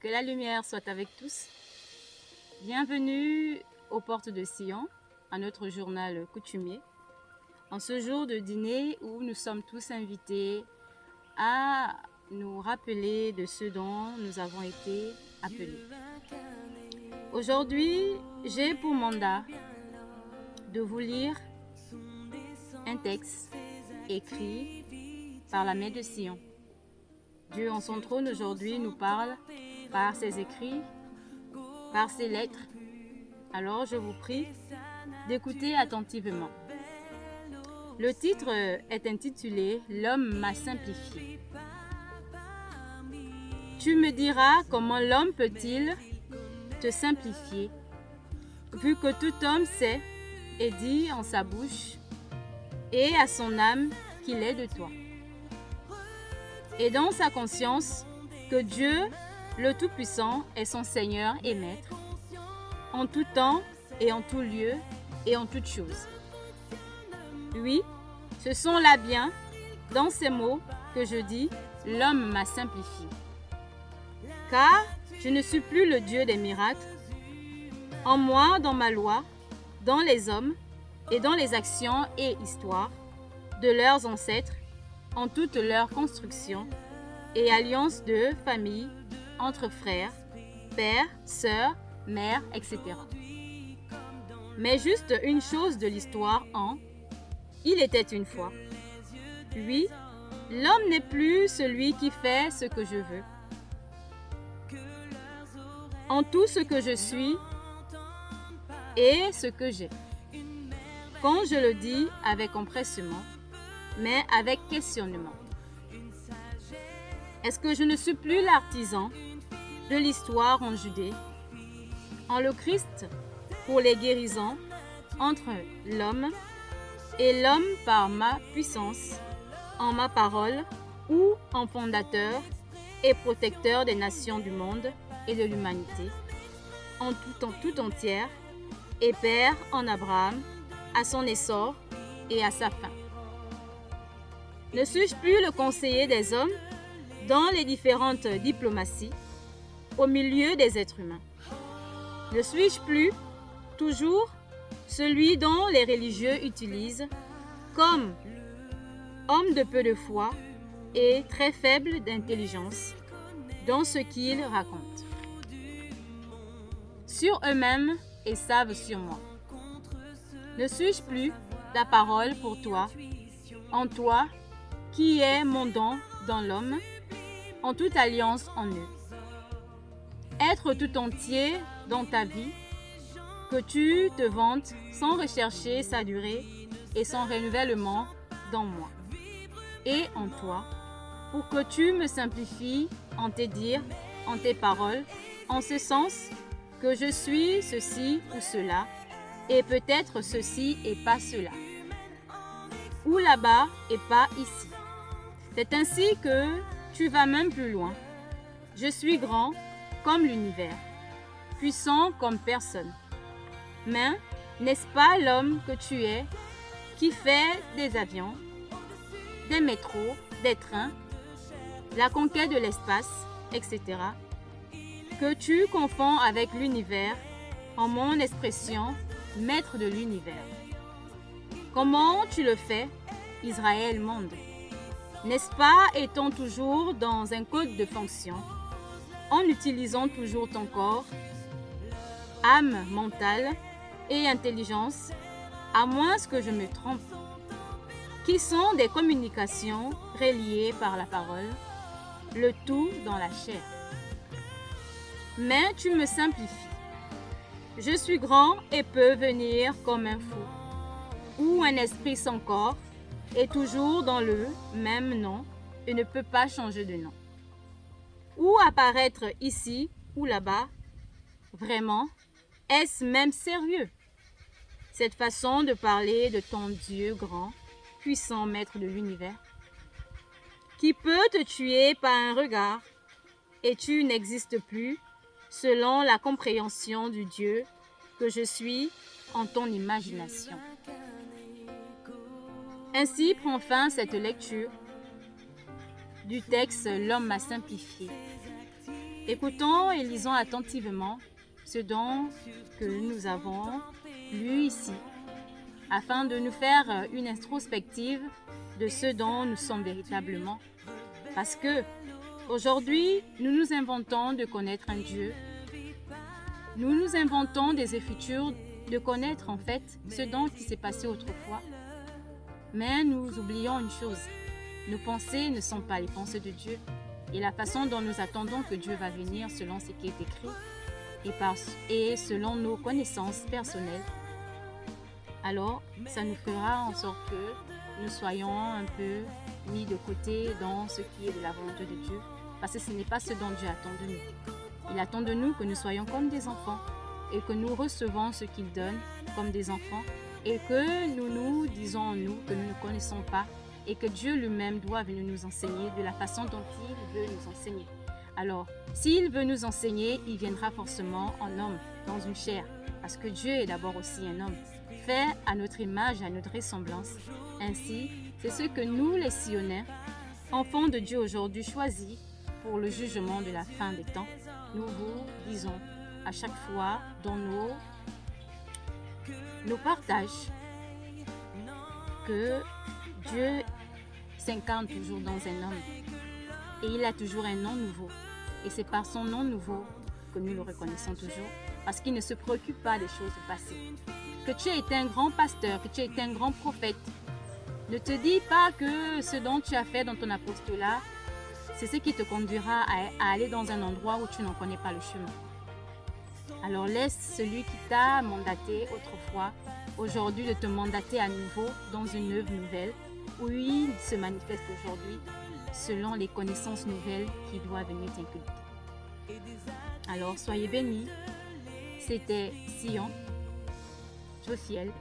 Que la lumière soit avec tous. Bienvenue aux portes de Sion, à notre journal coutumier. En ce jour de dîner où nous sommes tous invités à nous rappeler de ce dont nous avons été appelés. Aujourd'hui, j'ai pour mandat de vous lire un texte écrit par la Mère de Sion. Dieu en son trône aujourd'hui nous parle par ses écrits, par ses lettres. Alors je vous prie d'écouter attentivement. Le titre est intitulé « L'homme m'a simplifié ». Tu me diras comment l'homme peut-il te simplifier, vu que tout homme sait et dit en sa bouche et à son âme qu'il est de toi. Et dans sa conscience que Dieu, le Tout-Puissant, est son Seigneur et Maître, en tout temps et en tout lieu et en toutes choses. Oui, ce sont là bien, dans ces mots, que je dis « l'homme m'a simplifié ». Car je ne suis plus le Dieu des miracles. En moi, dans ma loi, dans les hommes et dans les actions et histoires de leurs ancêtres, en toute leur construction et alliance de famille entre frères, pères, sœurs, mères, etc. Mais juste une chose de l'histoire en « Il était une fois ». Oui, l'homme n'est plus celui qui fait ce que je veux. En tout ce que je suis et ce que j'ai. Quand je le dis avec empressement, mais avec questionnement. Est-ce que je ne suis plus l'artisan de l'histoire en Judée, en le Christ pour les guérisons entre l'homme et l'homme par ma puissance, en ma parole ou en fondateur et protecteur des nations du monde et de l'humanité, en tout entière, et père en Abraham, à son essor et à sa fin. Ne suis-je plus le conseiller des hommes dans les différentes diplomaties, au milieu des êtres humains? Ne suis-je plus toujours celui dont les religieux utilisent comme homme de peu de foi et très faible d'intelligence dans ce qu'ils racontent sur eux-mêmes et savent sur moi? Ne suis-je plus ta parole pour toi, en toi, qui est mon don dans l'homme, en toute alliance en eux? Être tout entier dans ta vie, que tu te vantes sans rechercher sa durée et son renouvellement dans moi et en toi, pour que tu me simplifies en tes dires, en tes paroles, en ce sens que je suis ceci ou cela, et peut-être ceci et pas cela, ou là-bas et pas ici. C'est ainsi que tu vas même plus loin. Je suis grand comme l'univers, puissant comme personne. Mais n'est-ce pas l'homme que tu es qui fait des avions, des métros, des trains, la conquête de l'espace, etc., que tu confonds avec l'univers en mon expression, maître de l'univers? Comment tu le fais, Israël monde? N'est-ce pas étant toujours dans un code de fonction, en utilisant toujours ton corps, âme mentale et intelligence, à moins que je me trompe, qui sont des communications reliées par la parole, le tout dans la chair. Mais tu me simplifies. Je suis grand et peux venir comme un fou, ou un esprit sans corps, et toujours dans le même nom, et ne peut pas changer de nom. Ou apparaître ici ou là-bas. Vraiment, est-ce même sérieux, cette façon de parler de ton Dieu grand, puissant maître de l'univers, qui peut te tuer par un regard, et tu n'existes plus selon la compréhension du Dieu que je suis en ton imagination. Ainsi prend fin cette lecture du texte « L'homme m'a simplifié ». Écoutons et lisons attentivement ce dont que nous avons lu ici, afin de nous faire une introspective de ce dont nous sommes véritablement. Parce que aujourd'hui, nous nous inventons de connaître un Dieu. Nous nous inventons des écritures de connaître en fait ce dont il s'est passé autrefois. Mais nous oublions une chose. Nos pensées ne sont pas les pensées de Dieu. Et la façon dont nous attendons que Dieu va venir selon ce qui est écrit et selon nos connaissances personnelles, alors ça nous fera en sorte que nous soyons un peu mis de côté dans ce qui est de la volonté de Dieu, parce que ce n'est pas ce dont Dieu attend de nous. Il attend de nous que nous soyons comme des enfants et que nous recevons ce qu'il donne comme des enfants et que nous nous disons en nous que nous ne connaissons pas et que Dieu lui-même doit venir nous enseigner de la façon dont il veut nous enseigner. Alors, s'il veut nous enseigner, il viendra forcément en homme, dans une chair, parce que Dieu est d'abord aussi un homme, fait à notre image et à notre ressemblance. Ainsi, c'est ce que nous, les Sionais, enfants de Dieu aujourd'hui choisis pour le jugement de la fin des temps, nous vous disons à chaque fois dans nos partages que Dieu s'incarne toujours dans un homme et il a toujours un nom nouveau. Et c'est par son nom nouveau que nous le reconnaissons toujours, parce qu'il ne se préoccupe pas des choses passées. Que tu aies été un grand pasteur, que tu aies été un grand prophète, ne te dis pas que ce dont tu as fait dans ton apostolat, c'est ce qui te conduira à aller dans un endroit où tu n'en connais pas le chemin. Alors laisse celui qui t'a mandaté autrefois, aujourd'hui, de te mandater à nouveau dans une œuvre nouvelle, où il se manifeste aujourd'hui selon les connaissances nouvelles qu'il doit venir t'inculquer. Alors soyez bénis. C'était Sion, Josiel.